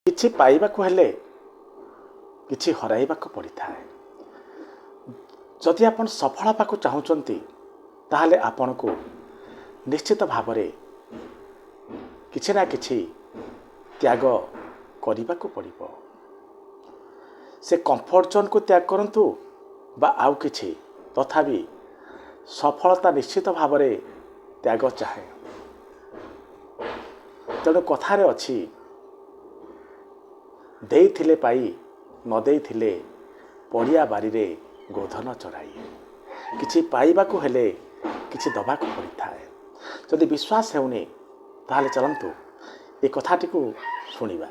କିଛି ପାଇବାକୁ ହେଲେ କିଛି ହରାଇବାକୁ ପଡ଼ିଥାଏ। ଯଦି ଆପଣ ସଫଳ ହେବାକୁ ଚାହୁଁଛନ୍ତି ତାହେଲେ ଆପଣଙ୍କୁ ନିଶ୍ଚିତ ଭାବରେ କିଛି ନା କିଛି ତ୍ୟାଗ କରିବାକୁ ପଡ଼ିବ। ସେ କମ୍ଫର୍ଟ ଜୋନ୍କୁ ତ୍ୟାଗ କରନ୍ତୁ ବା ଆଉ କିଛି, ତଥାପି ସଫଳତା ନିଶ୍ଚିତ ଭାବରେ ତ୍ୟାଗ ଚାହେଁ। ତେଣୁ କଥାରେ ଅଛି, ଦେଇଥିଲେ ପାଇ ନ ଦେଇଥିଲେ ପଡ଼ିଆ ବାରିରେ ଗୋଧନ ଚରାଇ। କିଛି ପାଇବାକୁ ହେଲେ କିଛି ଦେବାକୁ ପଡ଼ିଥାଏ। ଯଦି ବିଶ୍ୱାସ ହେଉନି ତାହେଲେ ଚାଲନ୍ତୁ ଏ କଥାଟିକୁ ଶୁଣିବା।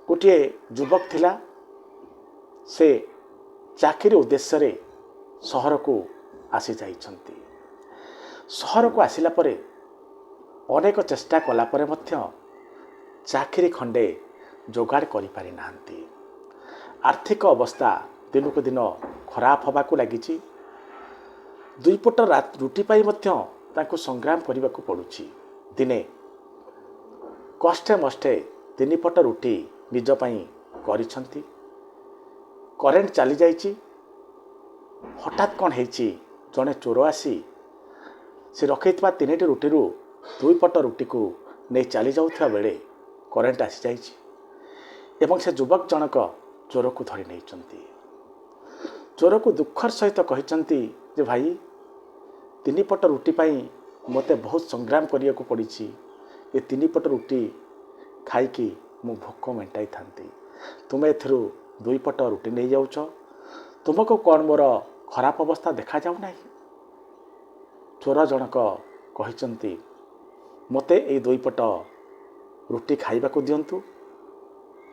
ଗୋଟିଏ ଯୁବକ ଥିଲା, ସେ ଚାକିରି ଉଦ୍ଦେଶ୍ୟରେ ସହରକୁ ଆସିଯାଇଛନ୍ତି। ସହରକୁ ଆସିଲା ପରେ ଅନେକ ଚେଷ୍ଟା କଲା ପରେ ମଧ୍ୟ ଚାକିରି ଖଣ୍ଡେ ଯୋଗାଡ଼ କରିପାରିନାହାନ୍ତି। ଆର୍ଥିକ ଅବସ୍ଥା ଦିନକୁ ଦିନ ଖରାପ ହେବାକୁ ଲାଗିଛି। ଦୁଇପଟ ରୁଟି ପାଇଁ ମଧ୍ୟ ତାଙ୍କୁ ସଂଗ୍ରାମ କରିବାକୁ ପଡ଼ୁଛି। ଦିନେ କଷ୍ଟେ ମଷ୍ଟେ ତିନିପଟ ରୁଟି ନିଜ ପାଇଁ କରିଛନ୍ତି। କରେଣ୍ଟ ଚାଲିଯାଇଛି। ହଠାତ୍ କ'ଣ ହେଇଛି, ଜଣେ ଚୋର ଆସି ସେ ରଖିଥିବା ତିନିଟି ରୁଟିରୁ ଦୁଇପଟ ରୁଟିକୁ ନେଇ ଚାଲି ଯାଉଥିବା ବେଳେ କରେଣ୍ଟ ଆସିଯାଇଛି ଏବଂ ସେ ଯୁବକ ଜଣକ ଚୋରକୁ ଧରି ନେଇଛନ୍ତି। ଚୋରକୁ ଦୁଃଖର ସହିତ କହିଛନ୍ତି ଯେ ଭାଇ, ତିନିପଟ ରୁଟି ପାଇଁ ମୋତେ ବହୁତ ସଂଗ୍ରାମ କରିବାକୁ ପଡ଼ିଛି। ଏ ତିନିପଟ ରୁଟି ଖାଇକି ମୁଁ ଭୋକ ମେଣ୍ଟାଇଥାନ୍ତି, ତୁମେ ଏଥିରୁ ଦୁଇପଟ ରୁଟି ନେଇଯାଉଛ। ତୁମକୁ କ'ଣ ମୋର ଖରାପ ଅବସ୍ଥା ଦେଖାଯାଉନାହିଁ? ଚୋର ଜଣକ କହିଛନ୍ତି, ମୋତେ ଏଇ ଦୁଇପଟ ରୁଟି ଖାଇବାକୁ ଦିଅନ୍ତୁ।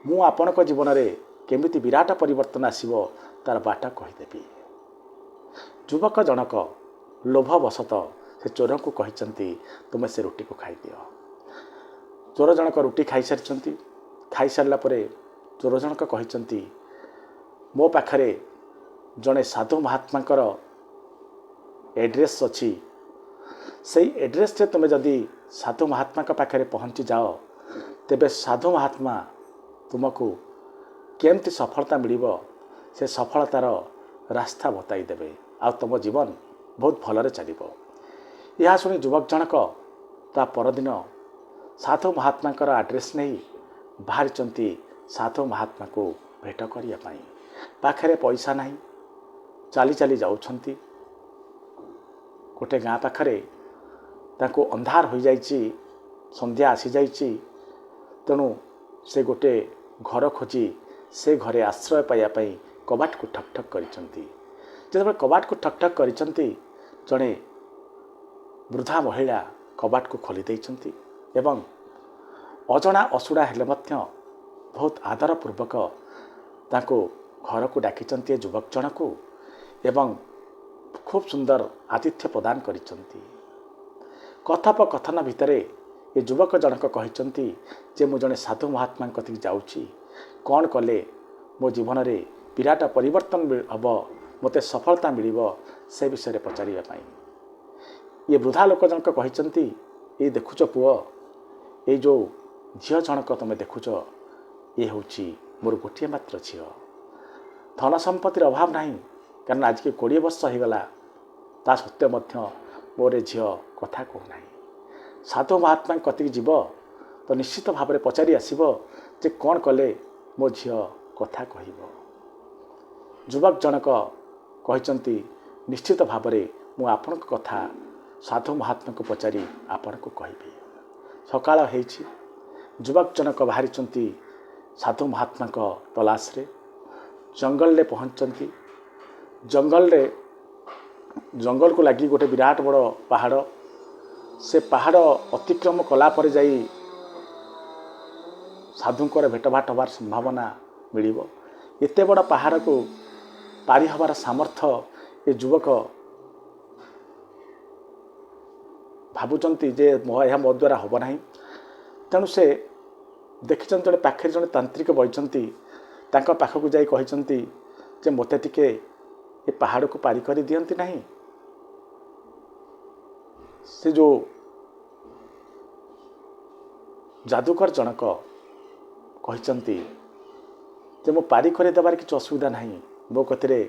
ମୁଁ ଆପଣଙ୍କ ଜୀବନରେ କେମିତି ବିରାଟ ପରିବର୍ତ୍ତନ ଆସିବ ତାର ବାଟ କହିଦେବି। ଯୁବକ ଜଣକ ଲୋଭବଶତଃ ସେ ଚୋରଙ୍କୁ କହିଛନ୍ତି, ତୁମେ ସେ ରୁଟିକୁ ଖାଇଦିଅ। ଚୋର ଜଣକ ରୁଟି ଖାଇସାରିଛନ୍ତି। ଖାଇସାରିଲା ପରେ ଚୋର ଜଣକ କହିଛନ୍ତି, ମୋ ପାଖରେ ଜଣେ ସାଧୁ ମହାତ୍ମାଙ୍କର ଏଡ୍ରେସ୍ ଅଛି। ସେଇ ଏଡ୍ରେସ୍ରେ ତୁମେ ଯଦି ସାଧୁ ମହାତ୍ମାଙ୍କ ପାଖରେ ପହଞ୍ଚି ଯାଅ, ତେବେ ସାଧୁ ମହାତ୍ମା ତୁମକୁ କେମିତି ସଫଳତା ମିଳିବ ସେ ସଫଳତାର ରାସ୍ତା ବତାଇ ଦେବେ, ଆଉ ତୁମ ଜୀବନ ବହୁତ ଭଲରେ ଚାଲିବ। ଏହା ଶୁଣି ଯୁବକ ଜଣକ ତା ପରଦିନ ସାଧୁ ମହାତ୍ମାଙ୍କର ଆଡ୍ରେସ୍ ନେଇ ବାହାରିଛନ୍ତି ସାଧୁ ମହାତ୍ମାକୁ ଭେଟ କରିବା ପାଇଁ। ପାଖରେ ପଇସା ନାହିଁ, ଚାଲି ଚାଲି ଯାଉଛନ୍ତି। ଗୋଟେ ଗାଁ ପାଖରେ ତାଙ୍କୁ ଅନ୍ଧାର ହୋଇଯାଇଛି, ସନ୍ଧ୍ୟା ଆସିଯାଇଛି। ତେଣୁ ସେ ଗୋଟେ ଘର ଖୋଜି ସେ ଘରେ ଆଶ୍ରୟ ପାଇବା ପାଇଁ କବାଟକୁ ଠକ୍ ଠକ୍ କରିଛନ୍ତି। ଯେତେବେଳେ କବାଟକୁ ଠକ୍ ଠକ୍ କରିଛନ୍ତି, ଜଣେ ବୃଦ୍ଧା ମହିଳା କବାଟକୁ ଖୋଲି ଦେଇଛନ୍ତି ଏବଂ ଅଜଣା ଅଶୁଣା ହେଲେ ମଧ୍ୟ ବହୁତ ଆଦରପୂର୍ବକ ତାଙ୍କୁ ଘରକୁ ଡାକିଛନ୍ତି ଏ ଯୁବକ ଜଣକୁ ଏବଂ ଖୁବ୍ ସୁନ୍ଦର ଆତିଥ୍ୟ ପ୍ରଦାନ କରିଛନ୍ତି। କଥୋପକଥନ ଭିତରେ ଏ ଯୁବକ ଜଣକ କହିଛନ୍ତି ଯେ ମୁଁ ଜଣେ ସାଧୁ ମହାତ୍ମାଙ୍କ କତିକି ଯାଉଛି, କ'ଣ କଲେ ମୋ ଜୀବନରେ ବିରାଟ ପରିବର୍ତ୍ତନ ହେବ, ମୋତେ ସଫଳତା ମିଳିବ ସେ ବିଷୟରେ ପଚାରିବା ପାଇଁ। ଇଏ ବୃଦ୍ଧା ଲୋକ ଜଣକ କହିଛନ୍ତି, ଏଇ ଦେଖୁଛ ପୁଅ, ଏଇ ଯେଉଁ ଝିଅ ଜଣକ ତୁମେ ଦେଖୁଛ, ଇଏ ହେଉଛି ମୋର ଗୋଟିଏ ମାତ୍ର ଝିଅ। ଧନ ସମ୍ପତ୍ତିର ଅଭାବ ନାହିଁ, କାରଣ ଆଜିକି 20 ବର୍ଷ ହୋଇଗଲା, ତା ସତ୍ତ୍ୱେ ମଧ୍ୟ ମୋର ଝିଅ କଥା କହୁନାହିଁ। ସାଧୁ ମହାତ୍ମାଙ୍କ କତିକି ଯିବ ତ ନିଶ୍ଚିତ ଭାବରେ ପଚାରି ଆସିବ ଯେ କ'ଣ କଲେ ମୋ ଝିଅ କଥା କହିବ। ଯୁବକ ଜଣକ କହିଛନ୍ତି, ନିଶ୍ଚିତ ଭାବରେ ମୁଁ ଆପଣଙ୍କ କଥା ସାଧୁ ମହାତ୍ମାଙ୍କୁ ପଚାରି ଆପଣଙ୍କୁ କହିବି। ସକାଳ ହେଇଛି। ଯୁବକ ଜଣକ ବାହାରିଛନ୍ତି ସାଧୁ ମହାତ୍ମାଙ୍କ ତଲାସରେ। ଜଙ୍ଗଲରେ ପହଞ୍ଚିଛନ୍ତି। ଜଙ୍ଗଲକୁ ଲାଗି ଗୋଟେ ବିରାଟ ବଡ଼ ପାହାଡ଼। ସେ ପାହାଡ଼ ଅତିକ୍ରମ କଲା ପରେ ଯାଇ ସାଧୁଙ୍କର ଭେଟଭାଟ ହେବାର ସମ୍ଭାବନା ମିଳିବ। ଏତେ ବଡ଼ ପାହାଡ଼କୁ ପାରି ହେବାର ସାମର୍ଥ୍ୟ ଏ ଯୁବକ ଭାବୁଛନ୍ତି ଯେ ଏହା ମୋ ଦ୍ୱାରା ହେବ ନାହିଁ। ତେଣୁ ସେ ଦେଖିଛନ୍ତି ଜଣେ ପାଖରେ ଜଣେ ତାନ୍ତ୍ରିକ ବଇଛନ୍ତି। ତାଙ୍କ ପାଖକୁ ଯାଇ କହିଛନ୍ତି ଯେ ମୋତେ ଟିକେ ଏ ପାହାଡ଼କୁ ପାରି କରି ଦିଅନ୍ତି ନାହିଁ। ସେ ଯେଉଁ ଯାଦୁକର ଜଣକ କହିଛନ୍ତି ଯେ ମୁଁ ପାରି କରିଦେବାର କିଛି ଅସୁବିଧା ନାହିଁ, ମୋ କତିରେ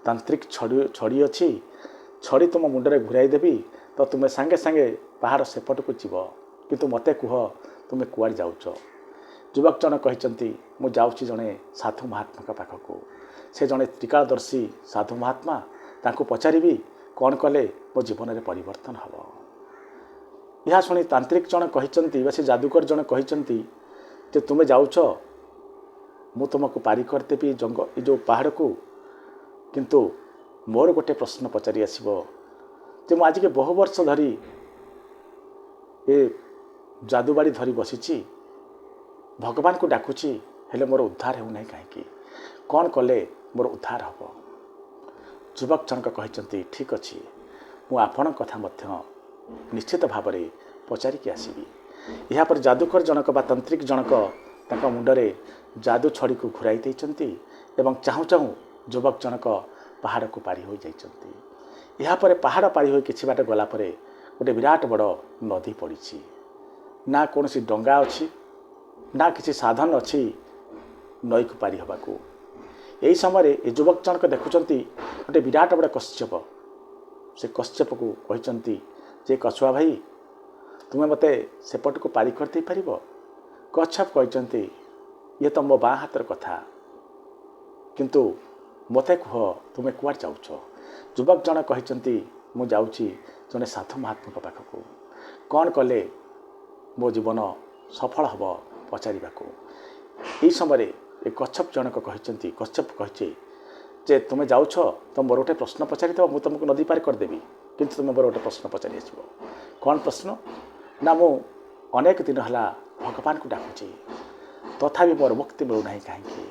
ତାନ୍ତ୍ରିକ ଛଡ଼ି ଅଛି, ଛଡ଼ି ତୁମ ମୁଣ୍ଡରେ ଘୁରାଇ ଦେବି ତ ତୁମେ ସାଙ୍ଗେ ସାଙ୍ଗେ ପାହାଡ଼ ସେପଟକୁ ଯିବ, କିନ୍ତୁ ମୋତେ କୁହ ତୁମେ କୁଆଡ଼େ ଯାଉଛ। ଯୁବକ ଜଣ କହିଛନ୍ତି ମୁଁ ଯାଉଛି ଜଣେ ସାଧୁ ମହାତ୍ମାଙ୍କ ପାଖକୁ, ସେ ଜଣେ ତ୍ରିକାଳଦର୍ଶୀ ସାଧୁ ମହାତ୍ମା, ତାଙ୍କୁ ପଚାରିବି କ'ଣ କଲେ ମୋ ଜୀବନରେ ପରିବର୍ତ୍ତନ ହେବ। ଏହା ଶୁଣି ତାନ୍ତ୍ରିକ ଜଣ କହିଛନ୍ତି ବା ସେ ଯାଦୁକର ଜଣ କହିଛନ୍ତି ଯେ ତୁମେ ଯାଉଛ, ମୁଁ ତୁମକୁ ପାରି କରିଦେବି ଏ ଯେଉଁ ପାହାଡ଼କୁ, କିନ୍ତୁ ମୋର ଗୋଟେ ପ୍ରଶ୍ନ ପଚାରି ଆସିବ ଯେ ମୁଁ ଆଜିକି ବହୁ ବର୍ଷ ଧରି ଏ ଯାଦୁବାଡ଼ି ଧରି ବସିଛି, ଭଗବାନଙ୍କୁ ଡାକୁଛି, ହେଲେ ମୋର ଉଦ୍ଧାର ହେଉନାହିଁ କାହିଁକି, କ'ଣ କଲେ ମୋର ଉଦ୍ଧାର ହେବ। ଯୁବକ ଜଣକ କହିଛନ୍ତି ଠିକ୍ ଅଛି, ମୁଁ ଆପଣଙ୍କ କଥା ମଧ୍ୟ ନିଶ୍ଚିତ ଭାବରେ ପଚାରିକି ଆସିବି। ଏହାପରେ ଯାଦୁକର ଜଣକ ବା ତାନ୍ତ୍ରିକ ଜଣକ ତାଙ୍କ ମୁଣ୍ଡରେ ଯାଦୁ ଛଡ଼ିକୁ ଘୁରାଇ ଦେଇଛନ୍ତି ଏବଂ ଚାହୁଁ ଚାହୁଁ ଯୁବକ ଜଣକ ପାହାଡ଼କୁ ପାରି ହୋଇଯାଇଛନ୍ତି। ଏହାପରେ ପାହାଡ଼ ପାରି ହୋଇ କିଛି ବାଟ ଗଲା ପରେ ଗୋଟେ ବିରାଟ ବଡ଼ ନଦୀ ପଡ଼ିଛି। ନା କୌଣସି ଡଙ୍ଗା ଅଛି, ନା କିଛି ସାଧନ ଅଛି ନଈକୁ ପାରି ହେବାକୁ। ଏହି ସମୟରେ ଏ ଯୁବକ ଜଣକ ଦେଖୁଛନ୍ତି ଗୋଟେ ବିରାଟ ବଡ଼ କଶ୍ୟପ। ସେ କଶ୍ୟପକୁ କହିଛନ୍ତି ଯେ କଛୁଆ ଭାଇ, ତୁମେ ମୋତେ ସେପଟକୁ ପାରି କରିଦେଇପାରିବ। କଚ୍ଛପ କହିଛନ୍ତି ଇଏ ତ ମୋ ବାଁ ହାତର କଥା, କିନ୍ତୁ ମୋତେ କୁହ ତୁମେ କୁଆଡ଼େ ଯାଉଛ। ଯୁବକ ଜଣ କହିଛନ୍ତି ମୁଁ ଯାଉଛି ଜଣେ ସାଧୁ ମହାତ୍ମାଙ୍କ ପାଖକୁ, କ'ଣ କଲେ ମୋ ଜୀବନ ସଫଳ ହେବ ପଚାରିବାକୁ। ଏହି ସମୟରେ ଏ କଚ୍ଛପ ଜଣକ କହିଛନ୍ତି, କଚ୍ଛପ କହିଛି ଯେ ତୁମେ ଯାଉଛ ତ ମୋର ଗୋଟେ ପ୍ରଶ୍ନ ପଚାରିଦେବ, ମୁଁ ତୁମକୁ ନଦୀ ପାରି କରିଦେବି, କିନ୍ତୁ ତୁମେ ମୋର ଗୋଟେ ପ୍ରଶ୍ନ ପଚାରି ଆସିବ। କ'ଣ ପ୍ରଶ୍ନ ନା ମୁଁ ଅନେକ ଦିନ ହେଲା ଭଗବାନଙ୍କୁ ଡାକୁଛି, ତଥାପି ମୋର ମୁକ୍ତି ମିଳୁନାହିଁ କାହିଁକି।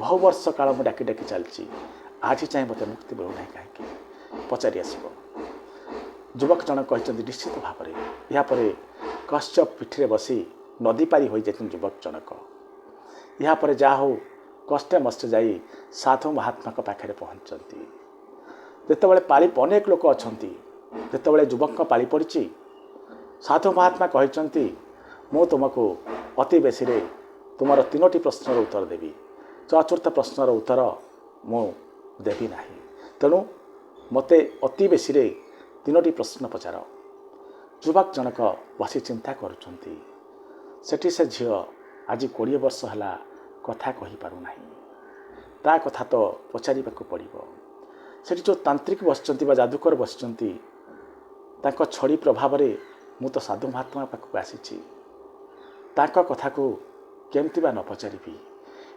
ବହୁ ବର୍ଷ କାଳ ମୁଁ ଡାକି ଡାକି ଚାଲିଛି, ଆଜି ଯାଏଁ ମୋତେ ମୁକ୍ତି ମିଳୁନାହିଁ କାହିଁକି, ପଚାରି ଆସିବ। ଯୁବକ ଜଣକ କହିଛନ୍ତି ନିଶ୍ଚିତ ଭାବରେ। ଏହାପରେ କଶ୍ୟପ ପିଠିରେ ବସି ନଦୀ ପାରି ହୋଇଯାଇଛନ୍ତି ଯୁବକ ଜଣକ। ଏହାପରେ ଯାହା ହଉ କଷ୍ଟେ ମଷ୍ଟେ ଯାଇ ସାଧୁ ମହାତ୍ମାଙ୍କ ପାଖରେ ପହଞ୍ଚିଛନ୍ତି। ଯେତେବେଳେ ପାଳି ଅନେକ ଲୋକ ଅଛନ୍ତି, ଯେତେବେଳେ ଯୁବକଙ୍କ ପାଳି ପଡ଼ିଛି, ସାଧୁ ମହାତ୍ମା କହିଛନ୍ତି ମୁଁ ତୁମକୁ ଅତି ବେଶୀରେ ତୁମର 3ଟି ପ୍ରଶ୍ନର ଉତ୍ତର ଦେବି, ଚତୁର୍ଥ ପ୍ରଶ୍ନର ଉତ୍ତର ମୁଁ ଦେବି ନାହିଁ, ତେଣୁ ମୋତେ ଅତି ବେଶୀରେ 3ଟି ପ୍ରଶ୍ନ ପଚାର। ଯୁବକ ଜଣକ ବସି ଚିନ୍ତା କରୁଛନ୍ତି। ସେଠି ସେ ଝିଅ ଆଜି 20 ବର୍ଷ ହେଲା କଥା କହିପାରୁନାହିଁ, ତା କଥା ତ ପଚାରିବାକୁ ପଡ଼ିବ। ସେଠି ଯେଉଁ ତାନ୍ତ୍ରିକ ବସିଛନ୍ତି ବା ଯାଦୁକର ବସିଛନ୍ତି, ତାଙ୍କ ଛଡ଼ି ପ୍ରଭାବରେ ମୁଁ ତ ସାଧୁ ମହାତ୍ମା ପାଖକୁ ଆସିଛି, ତାଙ୍କ କଥାକୁ କେମିତି ବା ନ ପଚାରିବି।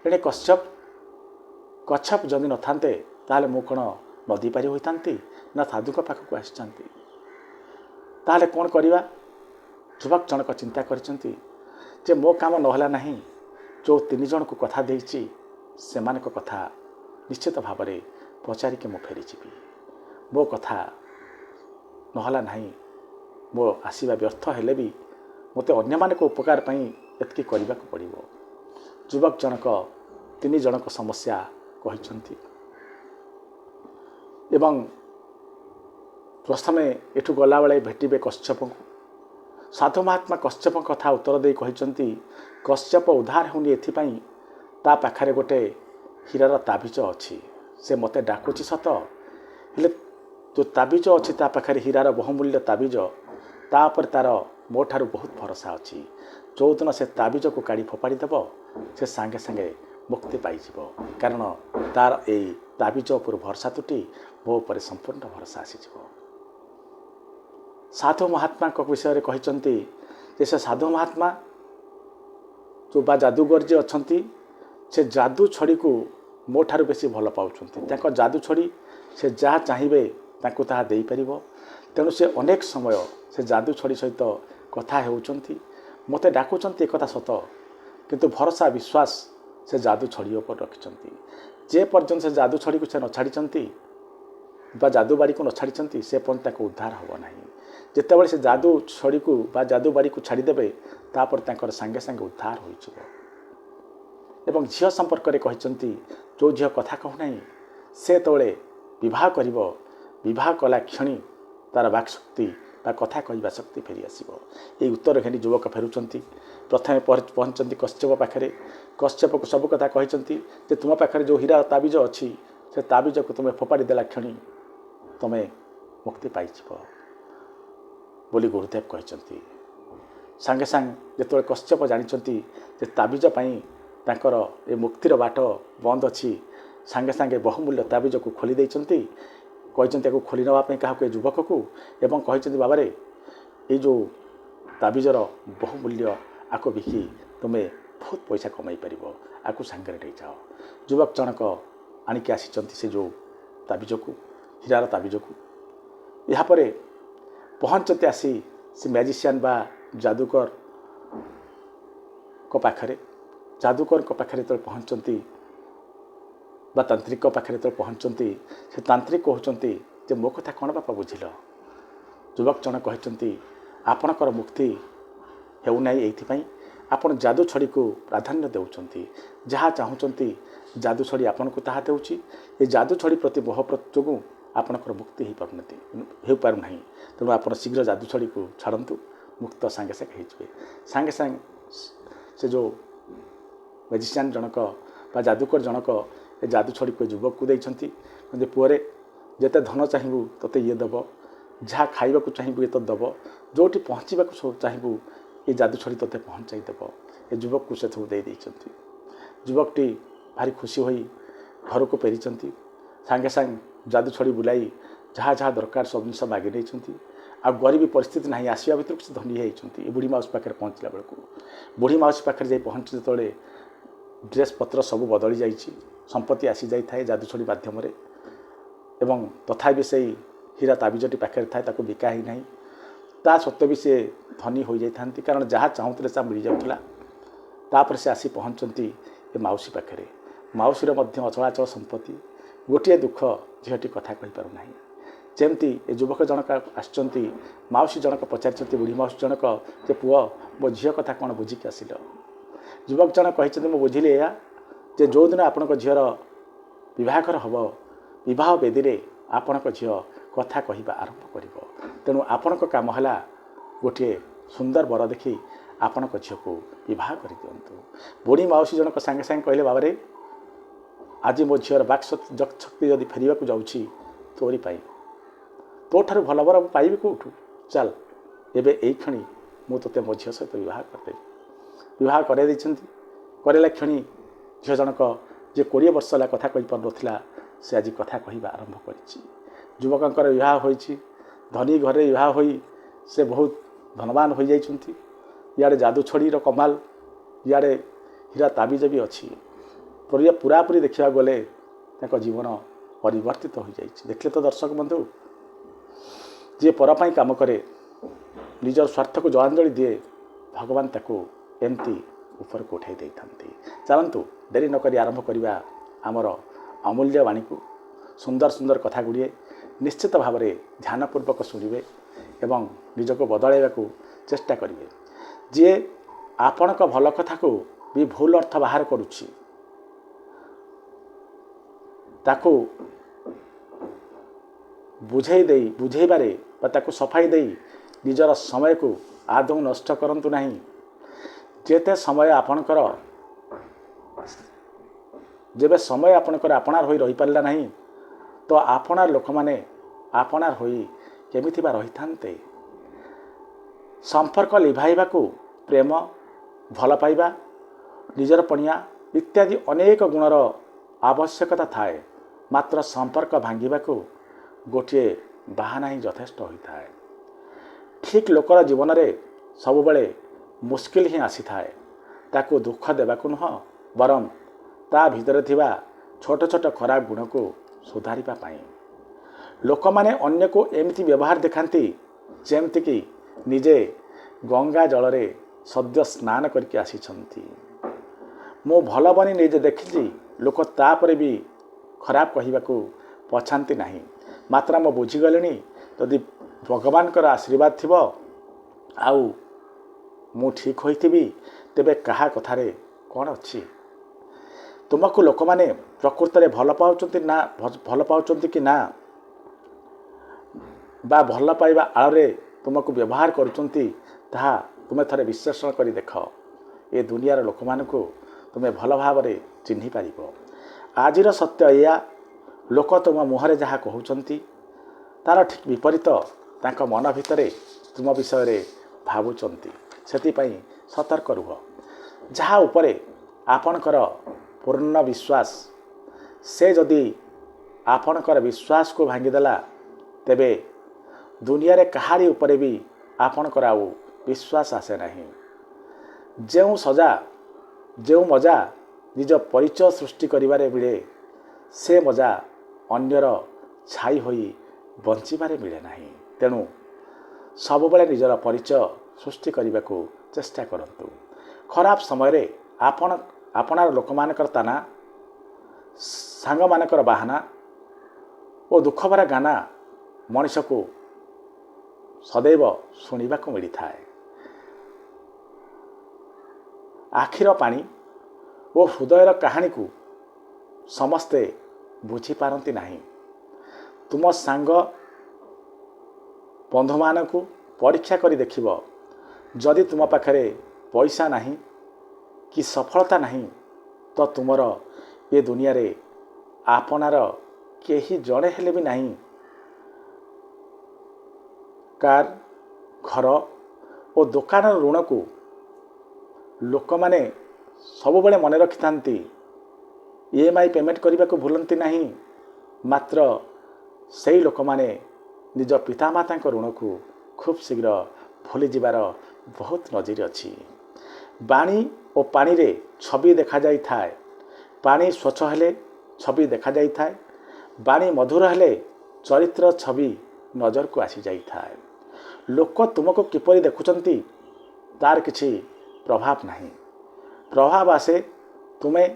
ଏଣେ କଚ୍ଛପ ଯଦି ନଥାନ୍ତେ ତାହେଲେ ମୁଁ କ'ଣ ନଦୀ ପାରି ହୋଇଥାନ୍ତି ନା ସାଧୁଙ୍କ ପାଖକୁ ଆସିଥାନ୍ତି। ତାହେଲେ କ'ଣ କରିବା। ଯୁବକ ଜଣକ ଚିନ୍ତା କରିଛନ୍ତି ଯେ ମୋ କାମ ନହେଲା ନାହିଁ, ଯେଉଁ 3 ଜଣଙ୍କୁ କଥା ଦେଇଛି ସେମାନଙ୍କ କଥା ନିଶ୍ଚିତ ଭାବରେ ପଚାରିକି ମୁଁ ଫେରିଯିବି। ମୋ କଥା ନହେଲା ନାହିଁ, ମୋ ଆସିବା ବ୍ୟର୍ଥ ହେଲେ ବି ମୋତେ ଅନ୍ୟମାନଙ୍କ ଉପକାର ପାଇଁ ଏତିକି କରିବାକୁ ପଡ଼ିବ। ଯୁବକ ଜଣକ 3 ଜଣଙ୍କ ସମସ୍ୟା କହିଛନ୍ତି ଏବଂ ପ୍ରଥମେ ଏଠୁ ଗଲାବେଳେ ଭେଟିବେ କଶ୍ୟପଙ୍କୁ। ସାଧୁ ମହାତ୍ମା କଶ୍ୟପଙ୍କ କଥା ଉତ୍ତର ଦେଇ କହିଛନ୍ତି କଶ୍ୟପ ଉଦ୍ଧାର ହେଉନି ଏଥିପାଇଁ ତା ପାଖରେ ଗୋଟେ ହୀରାର ତାବିଜ ଅଛି। ସେ ମୋତେ ଡାକୁଛି ସତ, ହେଲେ ଯେଉଁ ତାବିଜ ଅଛି ତା ପାଖରେ ହୀରାର ବହୁମୂଲ୍ୟ ତାବିଜ, ତା ଉପରେ ତା'ର ମୋ ଠାରୁ ବହୁତ ଭରସା ଅଛି। ଯେଉଁଦିନ ସେ ତାବିଜକୁ କାଢ଼ି ଫୋପାଡ଼ି ଦେବ, ସେ ସାଙ୍ଗେ ସାଙ୍ଗେ ମୁକ୍ତି ପାଇଯିବ, କାରଣ ତା'ର ଏଇ ତାବିଜ ଉପରୁ ଭରସା ତୁଟି ମୋ ଉପରେ ସମ୍ପୂର୍ଣ୍ଣ ଭରସା ଆସିଯିବ। ସାଧୁ ମହାତ୍ମାଙ୍କ ବିଷୟରେ କହିଛନ୍ତି ଯେ ସେ ସାଧୁ ମହାତ୍ମା ଯେଉଁ ବା ଯାଦୁଗର ଯିଏ ଅଛନ୍ତି, ସେ ଯାଦୁ ଛଡ଼ିକୁ ମୋ ଠାରୁ ବେଶୀ ଭଲ ପାଉଛନ୍ତି। ତାଙ୍କ ଯାଦୁ ଛଡ଼ି ସେ ଯାହା ଚାହିଁବେ ତାଙ୍କୁ ତାହା ଦେଇପାରିବ। ତେଣୁ ସେ ଅନେକ ସମୟ ସେ ଯାଦୁ ଛଡ଼ି ସହିତ କଥା ହେଉଛନ୍ତି, ମୋତେ ଡାକୁଛନ୍ତି ଏକଥା ସତ, କିନ୍ତୁ ଭରସା ବିଶ୍ୱାସ ସେ ଯାଦୁ ଛଡ଼ି ଉପରେ ରଖିଛନ୍ତି। ଯେ ପର୍ଯ୍ୟନ୍ତ ସେ ଯାଦୁ ଛଡ଼ିକୁ ସେ ନ ଛାଡ଼ିଛନ୍ତି ବା ଯାଦୁବାଡ଼ିକୁ ନ ଛାଡ଼ିଛନ୍ତି, ସେ ପର୍ଯ୍ୟନ୍ତ ତାକୁ ଉଦ୍ଧାର ହେବ ନାହିଁ। ଯେତେବେଳେ ସେ ଯାଦୁ ଛଡ଼ିକୁ ବା ଯାଦୁବାଡ଼ିକୁ ଛାଡ଼ିଦେବେ, ତାପରେ ତାଙ୍କର ସାଙ୍ଗେ ସାଙ୍ଗେ ଉଦ୍ଧାର ହୋଇଯିବ। ଏବଂ ଝିଅ ସମ୍ପର୍କରେ କହିଛନ୍ତି ଯେଉଁ ଝିଅ କଥା କହୁନାହିଁ, ସେ ଯେତେବେଳେ ବିବାହ କରିବ, ବିବାହ କଲା କ୍ଷଣି ତା'ର ବାକ୍ଶକ୍ତି ବା କଥା କହିବା ଶକ୍ତି ଫେରି ଆସିବ। ଏହି ଉତ୍ତର ଘେନି ଯୁବକ ଫେରୁଛନ୍ତି। ପ୍ରଥମେ ପହଞ୍ଚନ୍ତି କଶ୍ୟପ ପାଖରେ। କଶ୍ୟପକୁ ସବୁ କଥା କହିଛନ୍ତି ଯେ ତୁମ ପାଖରେ ଯେଉଁ ହୀରା ତାବିଜ ଅଛି ସେ ତାବିଜକୁ ତୁମେ ଫୋପାଡ଼ି ଦେଲା କ୍ଷଣି ତୁମେ ମୁକ୍ତି ପାଇଯିବ ବୋଲି ଗୁରୁଦେବ କହିଛନ୍ତି। ସାଙ୍ଗେ ସାଙ୍ଗେ ଯେତେବେଳେ କଶ୍ୟପ ଜାଣିଛନ୍ତି ଯେ ତାବିଜ ପାଇଁ ତାଙ୍କର ଏ ମୁକ୍ତିର ବାଟ ବନ୍ଦ ଅଛି, ସାଙ୍ଗେ ସାଙ୍ଗେ ବହୁମୂଲ୍ୟ ତାବିଜକୁ ଖୋଲି ଦେଇଛନ୍ତି। କହିଛନ୍ତି ତାକୁ ଖୋଲି ନେବା ପାଇଁ କାହାକୁ ଏ ଯୁବକକୁ, ଏବଂ କହିଛନ୍ତି ବାବାରେ ଏଇ ଯେଉଁ ତାବିଜର ବହୁମୂଲ୍ୟ ଆକୁ ବିକି ତୁମେ ବହୁତ ପଇସା କମାଇ ପାରିବ, ଆକୁ ସାଙ୍ଗରେ ନେଇଯାଅ। ଯୁବକ ଜଣକ ଆଣିକି ଆସିଛନ୍ତି ସେ ଯେଉଁ ତାବିଜକୁ, ହୀରାର ତାବିଜକୁ। ଏହାପରେ ପହଞ୍ଚନ୍ତି ଆସି ସେ ମ୍ୟାଜିସିଆନ୍ ବା ଯାଦୁକରଙ୍କ ପାଖରେ। ଯାଦୁକରଙ୍କ ପାଖରେ ଯେତେବେଳେ ପହଞ୍ଚନ୍ତି ବା ତାନ୍ତ୍ରିକ ପାଖରେ ଯେତେବେଳେ ପହଞ୍ଚନ୍ତି, ସେ ତାନ୍ତ୍ରିକ କହୁଛନ୍ତି ଯେ ମୋ କଥା କ'ଣ ବାପା ବୁଝିଲ? ଯୁବକ ଜଣ କହିଛନ୍ତି ଆପଣଙ୍କର ମୁକ୍ତି ହେଉନାହିଁ ଏଇଥିପାଇଁ ଆପଣ ଯାଦୁ ଛଡ଼ିକୁ ପ୍ରାଧାନ୍ୟ ଦେଉଛନ୍ତି। ଯାହା ଚାହୁଁଛନ୍ତି ଯାଦୁ ଛଡ଼ି ଆପଣଙ୍କୁ ତାହା ଦେଉଛି। ଏ ଯାଦୁ ଛଡ଼ି ପ୍ରତି ମୋହ ଯୋଗୁଁ ଆପଣଙ୍କର ମୁକ୍ତି ହୋଇପାରୁନାହିଁ। ତେଣୁ ଆପଣ ଶୀଘ୍ର ଯାଦୁ ଛଡ଼ିକୁ ଛାଡ଼ନ୍ତୁ, ମୁକ୍ତ ସାଙ୍ଗେ ସାଙ୍ଗେ ହେଇଯିବେ। ସାଙ୍ଗେ ସାଙ୍ଗେ ସେ ଯେଉଁ ମ୍ୟାଜିସିଆନ୍ ଜଣକ ବା ଯାଦୁକର ଜଣକ ଏ ଯାଦୁ ଛଡ଼ିକୁ ଯୁବକକୁ ଦେଇଛନ୍ତି। କିନ୍ତୁ ପୁଅରେ ଯେତେ ଧନ ଚାହିଁବୁ ତୋତେ ଇଏ ଦେବ, ଯାହା ଖାଇବାକୁ ଚାହିଁବୁ ଏ ତ ଦେବ, ଯେଉଁଠି ପହଞ୍ଚିବାକୁ ଚାହିଁବୁ ଏ ଯାଦୁ ଛଡ଼ି ତୋତେ ପହଞ୍ଚାଇ ଦେବ। ଏ ଯୁବକକୁ ସେ ସବୁ ଦେଇଛନ୍ତି। ଯୁବକଟି ଭାରି ଖୁସି ହୋଇ ଘରକୁ ଫେରିଛନ୍ତି। ସାଙ୍ଗେ ସାଙ୍ଗେ ଯାଦୁ ଛଡ଼ି ବୁଲାଇ ଯାହା ଯାହା ଦରକାର ସବୁ ଜିନିଷ ମାଗି ନେଇଛନ୍ତି। ଆଉ ଗରିବୀ ପରିସ୍ଥିତି ନାହିଁ, ଆସିବା ଭିତରକୁ ସେ ଧନୀ ହେଇଛନ୍ତି। ଏ ବୁଢ଼ୀ ମାଉସୀ ପାଖରେ ପହଞ୍ଚିଲା ବେଳକୁ, ବୁଢ଼ୀ ମାଉସୀ ପାଖରେ ଯାଇ ପହଞ୍ଚି ଯେତେବେଳେ ଡ୍ରେସ୍ ପତ୍ର ସବୁ ବଦଳି ଯାଇଛି, ସମ୍ପତ୍ତି ଆସିଯାଇଥାଏ ଯାଦୁ ଛଡ଼ି ମାଧ୍ୟମରେ, ଏବଂ ତଥାପି ସେଇ ହୀରା ତାବିଜଟି ପାଖରେ ଥାଏ, ତାକୁ ବିକା ହେଇନାହିଁ। ତା ସତ୍ତ୍ୱେ ବି ସେ ଧନୀ ହୋଇଯାଇଥାନ୍ତି, କାରଣ ଯାହା ଚାହୁଁଥିଲେ ତାହା ମିଳିଯାଉଥିଲା। ତାପରେ ସେ ଆସି ପହଞ୍ଚନ୍ତି ଏ ମାଉସୀ ପାଖରେ। ମାଉସୀର ମଧ୍ୟ ଅଚଳାଚଳ ସମ୍ପତ୍ତି। ଗୋଟିଏ ଦୁଃଖ, ଝିଅଟି କଥା କହିପାରୁନାହିଁ। ଯେମିତି ଏ ଯୁବକ ଜଣକ ଆସିଛନ୍ତି, ମାଉସୀ ଜଣକ ପଚାରିଛନ୍ତି ବୁଢ଼ୀ ମାଉସୀ ଜଣକ ଯେ ପୁଅ ମୋ ଝିଅ କଥା କ'ଣ ବୁଝିକି ଆସିଲ? ଯୁବକ ଜଣକ କହିଛନ୍ତି ମୁଁ ବୁଝିଲି ଏହା ଯେ ଯେଉଁଦିନ ଆପଣଙ୍କ ଝିଅର ବିବାହଘର ହେବ, ବିବାହ ବେଦୀରେ ଆପଣଙ୍କ ଝିଅ କଥା କହିବା ଆରମ୍ଭ କରିବ। ତେଣୁ ଆପଣଙ୍କ କାମ ହେଲା ଗୋଟିଏ ସୁନ୍ଦର ବର ଦେଖି ଆପଣଙ୍କ ଝିଅକୁ ବିବାହ କରିଦିଅନ୍ତୁ। ବୁଢ଼ୀ ମାଉସୀ ଜଣକ ସାଙ୍ଗେ ସାଙ୍ଗେ କହିଲେ ବାବାରେ ଆଜି ମୋ ଝିଅର ବାକ୍ ଶକ୍ତି ଯଦି ଫେରିବାକୁ ଯାଉଛି ତୋରି ପାଇଁ, ତୋଠାରୁ ଭଲ ବର ମୁଁ ପାଇବି କେଉଁଠୁ? ଚାଲ ଏବେ ଏଇକ୍ଷଣି ମୁଁ ତୋତେ ମୋ ଝିଅ ସହିତ ବିବାହ କରିଦେବି। ବିବାହ କରାଇ ଦେଇଛନ୍ତି। କରାଇଲା କ୍ଷଣି ଝିଅ ଜଣକ ଯେ 20 ବର୍ଷ ହେଲା କଥା କହିପାରୁନଥିଲା, ସେ ଆଜି କଥା କହିବା ଆରମ୍ଭ କରିଛି। ଯୁବକଙ୍କର ବିବାହ ହୋଇଛି, ଧନୀ ଘରେ ବିବାହ ହୋଇ ସେ ବହୁତ ଧନବାନ ହୋଇଯାଇଛନ୍ତି। ଇଆଡ଼େ ଯାଦୁ ଛଡ଼ିର କମାଲ, ଇଆଡ଼େ ହୀରା ତାବିଜ ବି ଅଛି। ପୁରାପୁରି ଦେଖିବାକୁ ଗଲେ ତାଙ୍କ ଜୀବନ ପରିବର୍ତ୍ତିତ ହୋଇଯାଇଛି। ଦେଖିଲେ ତ ଦର୍ଶକ ବନ୍ଧୁ, ଯିଏ ପର ପାଇଁ କାମ କରେ, ନିଜର ସ୍ୱାର୍ଥକୁ ଜଳାଞ୍ଜଳି ଦିଏ, ଭଗବାନ ତାକୁ ଏମିତି ଉପରକୁ ଉଠାଇ ଦେଇଥାନ୍ତି। ଚାଲନ୍ତୁ ଡେରି ନକରି ଆରମ୍ଭ କରିବା ଆମର ଅମୂଲ୍ୟ ବାଣୀକୁ। ସୁନ୍ଦର ସୁନ୍ଦର କଥା ଗୁଡ଼ିଏ ନିଶ୍ଚିତ ଭାବରେ ଧ୍ୟାନପୂର୍ବକ ଶୁଣିବେ ଏବଂ ନିଜକୁ ବଦଳାଇବାକୁ ଚେଷ୍ଟା କରିବେ। ଯିଏ ଆପଣଙ୍କ ଭଲ କଥାକୁ ବି ଭୁଲ ଅର୍ଥ ବାହାର କରୁଛି, ତାକୁ ବୁଝେଇବାରେ ବା ତାକୁ ସଫାଇ ଦେଇ ନିଜର ସମୟକୁ ଆଦୌ ନଷ୍ଟ କରନ୍ତୁ ନାହିଁ। ଯେବେ ସମୟ ଆପଣଙ୍କର ଆପଣାର ହୋଇ ରହିପାରିଲା ନାହିଁ, ତ ଆପଣାର ଲୋକମାନେ ଆପଣାର ହୋଇ କେମିତି ବା ରହିଥାନ୍ତେ? ସମ୍ପର୍କ ଲିଭାଇବାକୁ ପ୍ରେମ, ଭଲ ପାଇବା, ନିଜର ପଣିଆ ଇତ୍ୟାଦି ଅନେକ ଗୁଣର ଆବଶ୍ୟକତା ଥାଏ। ମାତ୍ର ସମ୍ପର୍କ ଭାଙ୍ଗିବାକୁ ଗୋଟିଏ ବାହାନା ହିଁ ଯଥେଷ୍ଟ ହୋଇଥାଏ। ଠିକ୍ ଲୋକର ଜୀବନରେ ସବୁବେଳେ ମୁସ୍କିଲ ହିଁ ଆସିଥାଏ। ତାକୁ ଦୁଃଖ ଦେବାକୁ ନୁହଁ, ବରଂ ତା ଭିତରେ ଥିବା ଛୋଟ ଛୋଟ ଖରାପ ଗୁଣକୁ ସୁଧାରିବା ପାଇଁ। ଲୋକମାନେ ଅନ୍ୟକୁ ଏମିତି ବ୍ୟବହାର ଦେଖାନ୍ତି ଯେମିତିକି ନିଜେ ଗଙ୍ଗା ଜଳରେ ସଦ୍ୟ ସ୍ନାନ କରିକି ଆସିଛନ୍ତି। ମୁଁ ଭଲ ବନି ନିଜେ ଦେଖିଛି, ଲୋକ ତାପରେ ବି ଖରାପ କହିବାକୁ ପଛାନ୍ତି ନାହିଁ। ମାତ୍ର ମୁଁ ବୁଝିଗଲିଣି, ଯଦି ଭଗବାନଙ୍କର ଆଶୀର୍ବାଦ ଥିବ ଆଉ ମୁଁ ଠିକ୍ ହୋଇଥିବି, ତେବେ କାହା କଥାରେ କ'ଣ ଅଛି? ତୁମକୁ ଲୋକମାନେ ପ୍ରକୃତରେ ଭଲ ପାଉଛନ୍ତି କି ନା, ବା ଭଲ ପାଇବା ଆଳରେ तुमको व्यवहार करुँच ताहा तुमे थरे विश्लेषण कर देख। ए दुनियार लोक मानकु तुमे भल भाव चिन्हि पारिबो। आजिर सत्य या लोक तुम मुहरे जहाँ कहउचंती तार ठीक विपरीत तांको मन भितरे तुम विषय भावुचंती। सेतिपई सतर्क रुह। जहाँ उपरे आपणकर पूर्ण विश्वास से जदि आपणकर विश्वास को भांगीदेला तेबे दुनिया रे कहारी उपरे भी आपणकर आउ विश्वास आसे नहीं। जो सजा जो मजा निज परिचय सृष्टि करिबारे मिले से मजा अन्यर छाई होई बंचिबारे मिले नहीं। तेणु सबुबले निजर परिचय सृष्टि करने को चेष्टा करंतु। खराब समय रे आपणार लोक मानकर ताना सांग मानकर बाहाना और दुख भरा गाना मनीष को सदैव शुणा को मिली थाए। आखिर पानी और हृदयर कहानी को समस्ते बुझी पारती नहीं। तुम सांग बंधु मान को परीक्षा करी देखिब जदि तुम पाखरे पैसा नहीं कि सफलता नहीं तो तुमर ये दुनिया रे आपनार केही जड़े हेले भी नहीं। कार घर और दुकान ऋण को लोक माने सब बड़े मन रखि थांती। EMI पेमेंट करने को भूलती नहीं। मात्र सही लोक माने निज पितामाता ऋण को खूब शीघ्र भूली जीवार बहुत नजीर अच्छी। बाणी और पानी रे छवि देखा जाई थाए। पानी स्वच्छ हेले छवि देखा जाई थाए। बाणी मधुर हेले चरित्र छवि नजर को आसी जाई थाए। लोक तुमको किपरि देखुचंती तार किछि प्रभाव नहीं। प्रभाव आसे तुमे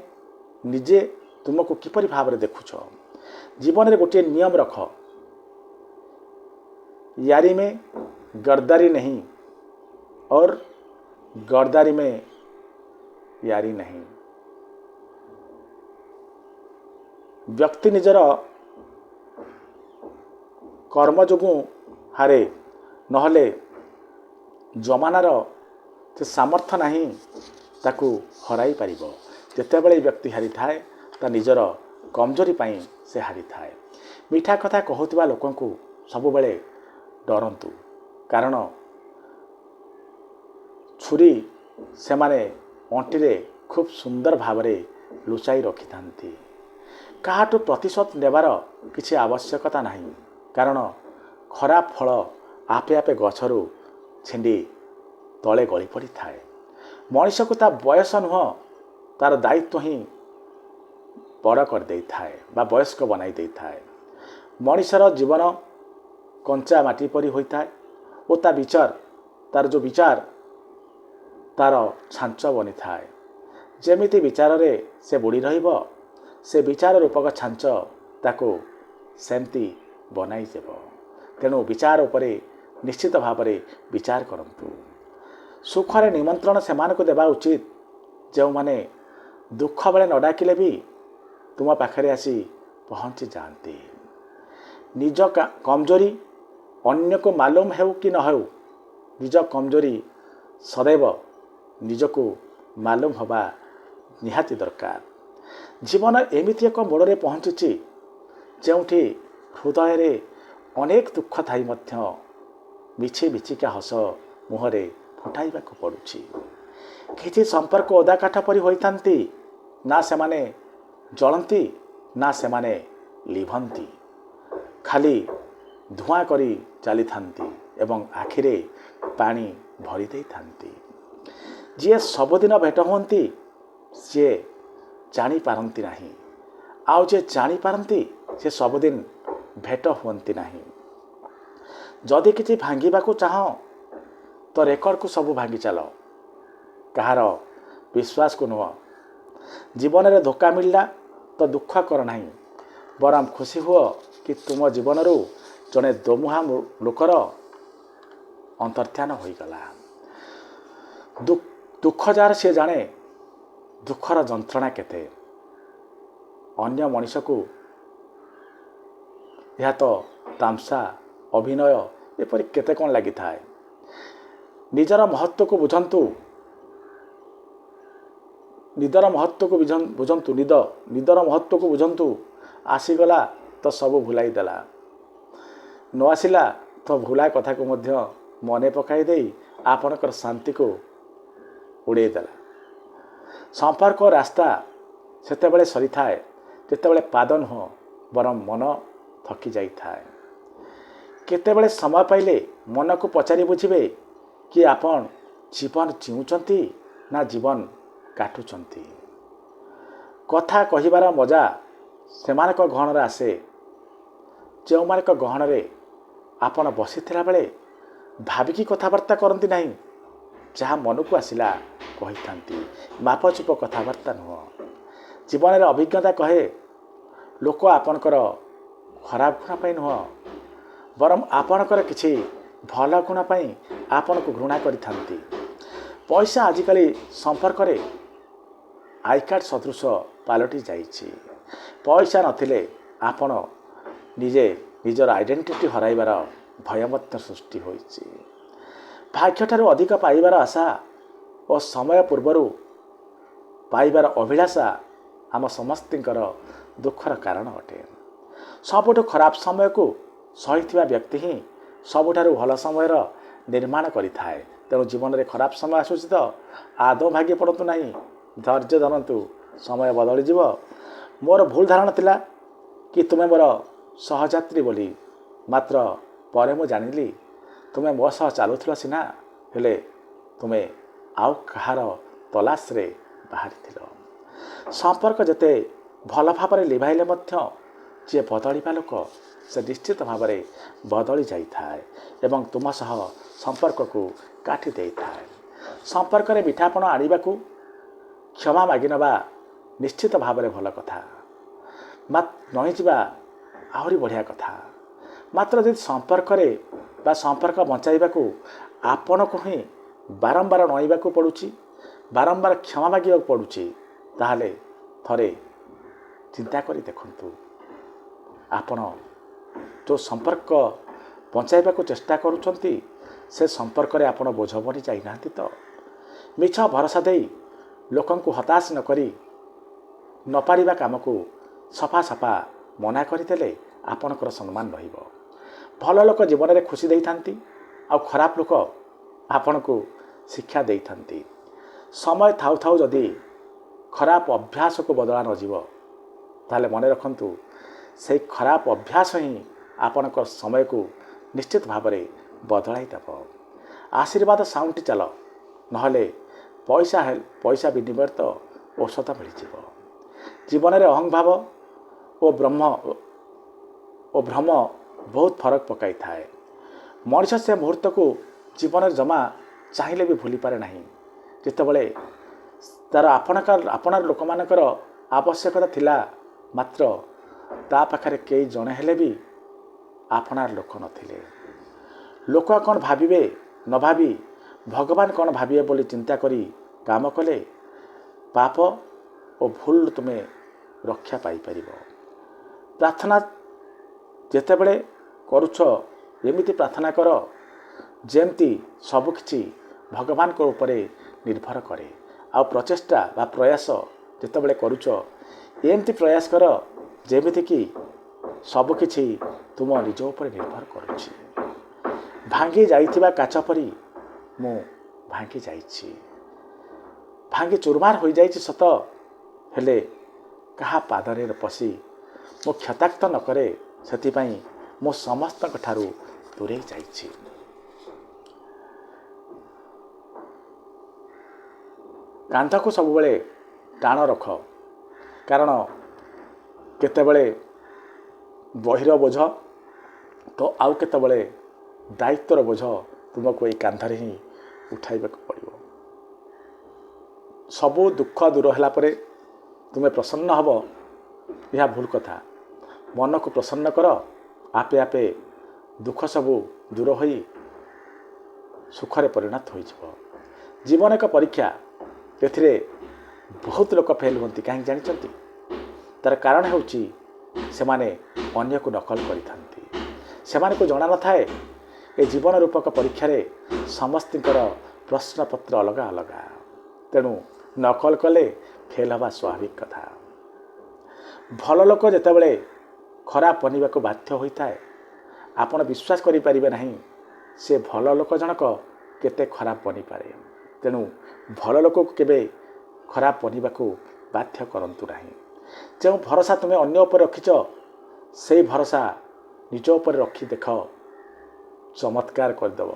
निजे तुमको किपरि भाव रे देखुछ। जीवन रे गोटे नियम रख, यारी में गद्दारी नहीं और गद्दारी में यारी नहीं। व्यक्ति निजर कर्म जोगु हारे नहले जमानार से सामर्थ्य नहीं ताकू हराई पारिबो। जेतेबेले व्यक्ति हारी थाए ता निजर कमजोरी पाई से हारी थाए। मीठा कथा कहूथिबा लोकंकु सबुबेले डरंतु, कारण छुरी से माने अंटीरे खूब सुंदर भावरे लुचाई रखि थांती। काहाटू प्रतिशोध नेबार किछि आवश्यकता नहीं, कारण खराब फल आपे आपे गछरू छिंडी तले गली पड़ी थाए। मनीष को ता बयस नुह तार दायित्व ही बड़ कर दे थाए बा वयस्क बनाई दे थाए। मनीषर जीवन कंचा माटी परी होता है और ता विचार तार जो विचार तार छांच बनी थाए। जेमिति विचार रे से बुड़ी रहिबो से विचार रूपक छांच ताको सेमती बनाई देबो। तेणु विचार उपरे निश्चित भाव में विचार करंतु। सुखरे निमंत्रण से मानको देबा उचित जो माने दुख बेले न डाकिले भी तुम पाखरे आसी पहुँची जाती। निज कमजोरी अन्य को मालूम हो कि न हो, निज कमजोरी सदैव निजको मालूम हवा निहाती दरकार। जीवन एमिति एक मोड़ रे पहुँची जोठी हृदय रे अनेक दुख थाई मध्य मिछि मिछिका हस मुहरे फुटाइबा को पड़ुछि। किछि संपर्क ओदा काठ परी होइथांती, ना से माने जलंती ना से माने लिभंती, खाली धुआं करी चली थांती एवं आखिरे पानी भरी दे थांती। जे सबुदिन भेट हुंती से जानी पारंती नहीं, आउ जे जानी पारंती से सबुदिन भेट हुंती नहीं। जदि किछि भांगिबा को चाह तो रेकर्ड को सब भांगी चल, कहार विश्वास को नुह। जीवन रे धोखा मिलला तो दुख कर नहीं, बरम खुशी हुआ कि तुम जीवन रू जड़े दोमुहा लोकर अंतर्ध्यान हो गला। दुख जार से जाने दुखर जंत्रणा केते। अन्य मनीष को यह तो तामसा अभिनय ଏପରି କେତେ କ'ଣ ଲାଗିଥାଏ। ନିଜର ମହତ୍ତ୍ୱକୁ ବୁଝନ୍ତୁ, ନିଦର ମହତ୍ତ୍ୱକୁ ବୁଝନ୍ତୁ, ନିଦର ମହତ୍ତ୍ୱକୁ ବୁଝନ୍ତୁ। ଆସିଗଲା ତ ସବୁ ଭୁଲାଇ ଦେଲା, ନ ଆସିଲା ତ ଭୁଲା କଥାକୁ ମଧ୍ୟ ମନେ ପକାଇ ଦେଇ ଆପଣଙ୍କର ଶାନ୍ତିକୁ ଉଡ଼େଇ ଦେଲା। ସମ୍ପର୍କ ରାସ୍ତା ସେତେବେଳେ ସରିଥାଏ ଯେତେବେଳେ ପାଦ ନୁହଁ ବରଂ ମନ ଥକି ଯାଇଥାଏ। କେତେବେଳେ ସମୟ ପାଇଲେ ମନକୁ ପଚାରି ବୁଝିବେ କି ଆପଣ ଜୀବନ ଜିଉଛନ୍ତି ନା ଜୀବନ କାଟୁଛନ୍ତି। କଥା କହିବାର ମଜା ସେମାନଙ୍କ ଗହଣରେ ଆସେ ଯେଉଁମାନଙ୍କ ଗହଣରେ ଆପଣ ବସିଥିଲା ବେଳେ ଭାବିକି କଥାବାର୍ତ୍ତା କରନ୍ତି ନାହିଁ, ଯାହା ମନକୁ ଆସିଲା କହିଥାନ୍ତି। ମାପଚୁପ କଥାବାର୍ତ୍ତା ନୁହଁ। ଜୀବନରେ ଅଭିଜ୍ଞତା କହେ ଲୋକ ଆପଣଙ୍କର ଖରାପ ଗୁଣ ପାଇଁ ନୁହଁ ବରଂ ଆପଣଙ୍କର କିଛି ଭଲ ଗୁଣ ପାଇଁ ଆପଣଙ୍କୁ ଘୃଣା କରିଥାନ୍ତି। ପଇସା ଆଜିକାଲି ସମ୍ପର୍କରେ ଆଇ କାର୍ଡ଼ ସଦୃଶ ପାଲଟି ଯାଇଛି। ପଇସା ନଥିଲେ ଆପଣ ନିଜର ଆଇଡେଣ୍ଟିଟି ହରାଇବାର ଭୟ ମଧ୍ୟ ସୃଷ୍ଟି ହୋଇଛି। ଭାଗ୍ୟଠାରୁ ଅଧିକ ପାଇବାର ଆଶା ଓ ସମୟ ପୂର୍ବରୁ ପାଇବାର ଅଭିଳାଷା ଆମ ସମସ୍ତଙ୍କର ଦୁଃଖର କାରଣ ଅଟେ। ସବୁଠୁ ଖରାପ ସମୟକୁ ସହିଥିବା ବ୍ୟକ୍ତି ହିଁ ସବୁଠାରୁ ଭଲ ସମୟର ନିର୍ମାଣ କରିଥାଏ। ତେଣୁ ଜୀବନରେ ଖରାପ ସମୟ ଆସୁଛି ତ ଆଦୌ ଭାଙ୍ଗି ପଡ଼ନ୍ତୁ ନାହିଁ, ଧୈର୍ଯ୍ୟ ଧରନ୍ତୁ, ସମୟ ବଦଳିଯିବ। ମୋର ଭୁଲ ଧାରଣା ଥିଲା କି ତୁମେ ମୋର ସହଯାତ୍ରୀ ବୋଲି, ମାତ୍ର ପରେ ମୁଁ ଜାଣିଲି ତୁମେ ମୋ ସହ ଚାଲୁଥିଲ ସିନା, ହେଲେ ତୁମେ ଆଉ କାହାର ତଲାସରେ ବାହାରିଥିଲ। ସମ୍ପର୍କ ଯେତେ ଭଲ ଭାବରେ ଲିଭାଇଲେ ମଧ୍ୟ ଯିଏ ବଦଳିବା ଲୋକ ସେ ନିଶ୍ଚିତ ଭାବରେ ବଦଳି ଯାଇଥାଏ ଏବଂ ତୁମ ସହ ସମ୍ପର୍କକୁ କାଟି ଦେଇଥାଏ। ସମ୍ପର୍କରେ ମିଠାପଣ ଆଣିବାକୁ କ୍ଷମା ମାଗିନେବା ନିଶ୍ଚିତ ଭାବରେ ଭଲ କଥା, ନଇଁଯିବା ଆହୁରି ବଢ଼ିଆ କଥା। ମାତ୍ର ଯଦି ସମ୍ପର୍କରେ ବା ସମ୍ପର୍କ ବଞ୍ଚାଇବାକୁ ଆପଣଙ୍କୁ ହିଁ ବାରମ୍ବାର ନଇଁବାକୁ ପଡ଼ୁଛି, ବାରମ୍ବାର କ୍ଷମା ମାଗିବାକୁ ପଡ଼ୁଛି, ତାହେଲେ ଥରେ ଚିନ୍ତା କରି ଦେଖନ୍ତୁ ଆପଣ ଯେଉଁ ସମ୍ପର୍କ ବଞ୍ଚାଇବାକୁ ଚେଷ୍ଟା କରୁଛନ୍ତି ସେ ସମ୍ପର୍କରେ ଆପଣ ବୋଝ ବନି ଯାଇନାହାନ୍ତି ତ। ମିଛ ଭରସା ଦେଇ ଲୋକଙ୍କୁ ହତାଶ ନ କରି ନପାରିବା କାମକୁ ସଫା ସଫା ମନା କରିଦେଲେ ଆପଣଙ୍କର ସମ୍ମାନ ରହିବ। ଭଲ ଲୋକ ଜୀବନରେ ଖୁସି ଦେଇଥାନ୍ତି ଆଉ ଖରାପ ଲୋକ ଆପଣଙ୍କୁ ଶିକ୍ଷା ଦେଇଥାନ୍ତି। ସମୟ ଥାଉ ଥାଉ ଯଦି ଖରାପ ଅଭ୍ୟାସକୁ ବଦଳା ନଯିବ ତାହେଲେ ମନେ ରଖନ୍ତୁ ସେହି ଖରାପ ଅଭ୍ୟାସ ହିଁ ଆପଣଙ୍କ ସମୟକୁ ନିଶ୍ଚିତ ଭାବରେ ବଦଳାଇ ଦେବ। ଆଶୀର୍ବାଦ ସାଉଁଟି ଚାଲ, ନହେଲେ ପଇସା ବିନିମୟରେ ତ ଔଷଧ ମିଳିଯିବ। ଜୀବନରେ ଅହଂଭାବ ଓ ଭ୍ରମ ବହୁତ ଫରକ ପକାଇଥାଏ। ମଣିଷ ସେ ମୁହୂର୍ତ୍ତକୁ ଜୀବନରେ ଜମା ଚାହିଁଲେ ବି ଭୁଲିପାରେ ନାହିଁ ଯେତେବେଳେ ତା'ର ଆପଣାର ଲୋକମାନଙ୍କର ଆବଶ୍ୟକତା ଥିଲା, ମାତ୍ର ତା ପାଖରେ କେହି ଜଣେ ହେଲେ ବି ଆପଣାର ଲୋକ ନଥିଲେ। ଲୋକ କ'ଣ ଭାବିବେ ନ ଭାବି ଭଗବାନ କ'ଣ ଭାବିବେ ବୋଲି ଚିନ୍ତା କରି କାମ କଲେ ପାପ ଓ ଭୁଲରୁ ତୁମେ ରକ୍ଷା ପାଇପାରିବ। ପ୍ରାର୍ଥନା ଯେତେବେଳେ କରୁଛ ଏମିତି ପ୍ରାର୍ଥନା କର ଯେମିତି ସବୁକିଛି ଭଗବାନଙ୍କ ଉପରେ ନିର୍ଭର କରେ। ଆଉ ପ୍ରଚେଷ୍ଟା ବା ପ୍ରୟାସ ଯେତେବେଳେ କରୁଛ ଏମିତି ପ୍ରୟାସ କର ଯେମିତିକି ସବୁକିଛି ତୁମ ନିଜ ଉପରେ ନିର୍ଭର କରୁଛି। ଭାଙ୍ଗି ଯାଇଥିବା କାଚ ପରି ମୁଁ ଭାଙ୍ଗି ଯାଇଛି, ଭାଙ୍ଗି ଚୁରମାର ହୋଇଯାଇଛି ସତ, ହେଲେ କାହା ପାଦରେ ପଶି ମୁଁ କ୍ଷତାକ୍ତ ନ କରେ ସେଥିପାଇଁ ମୁଁ ସମସ୍ତଙ୍କ ଠାରୁ ଦୂରେଇ ଯାଇଛି। କାନ୍ଧକୁ ସବୁବେଳେ ଟାଣ ରଖ, କାରଣ କେତେବେଳେ ବହିର ବୋଝ ତ ଆଉ କେତେବେଳେ ଦାୟିତ୍ୱର ବୋଝ ତୁମକୁ ଏଇ କାନ୍ଧରେ ହିଁ ଉଠାଇବାକୁ ପଡ଼ିବ। ସବୁ ଦୁଃଖ ଦୂର ହେଲା ପରେ ତୁମେ ପ୍ରସନ୍ନ ହେବ, ଏହା ଭୁଲ କଥା। ମନକୁ ପ୍ରସନ୍ନ କର, ଆପେ ଆପେ ଦୁଃଖ ସବୁ ଦୂର ହୋଇ ସୁଖରେ ପରିଣତ ହୋଇଯିବ। ଜୀବନ ଏକ ପରୀକ୍ଷା, ଏଥିରେ ବହୁତ ଲୋକ ଫେଲ୍ ହୁଅନ୍ତି। କାହିଁକି ଜାଣିଛନ୍ତି? ତା'ର କାରଣ ହେଉଛି ସେମାନେ ଅନ୍ୟକୁ ନକଲ କରିଥାନ୍ତି। ସେମାନଙ୍କୁ ଜଣା ନଥାଏ ए जीवन रूपक परीक्षा समस्तर प्रश्नपत्र अलग अलग तेणु नकल कले फेल हवा स्वाभाविक कथा। भल लोक जितेबाला खराब बनवा को बाध्य होता है आपण विश्वास करें ना से भल लोक जनक केते खराब बनी पारे। तेणु भल लोक केबे खराब बनवा को बाध्य करंतु नहीं। जो भरोसा तुम्हें अन्य उपर रखिच से भरोसा निज उपर रखी देख चमत्कार करदेव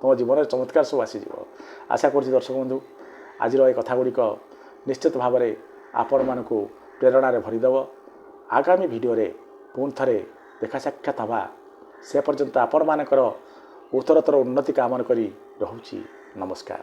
तुम जीवन में चमत्कार सब आसीज। आशा कर दर्शक बंधु आज ये कथा गुड़िक निश्चित भाव में आपण मानक प्रेरणार भरीदेव। आगामी भिडियो पुणी थे देखा साक्षात हवा से पर्यंत आपण मानकर उत्तरोत्तर उन्नति कामना करी रहुछि। नमस्कार।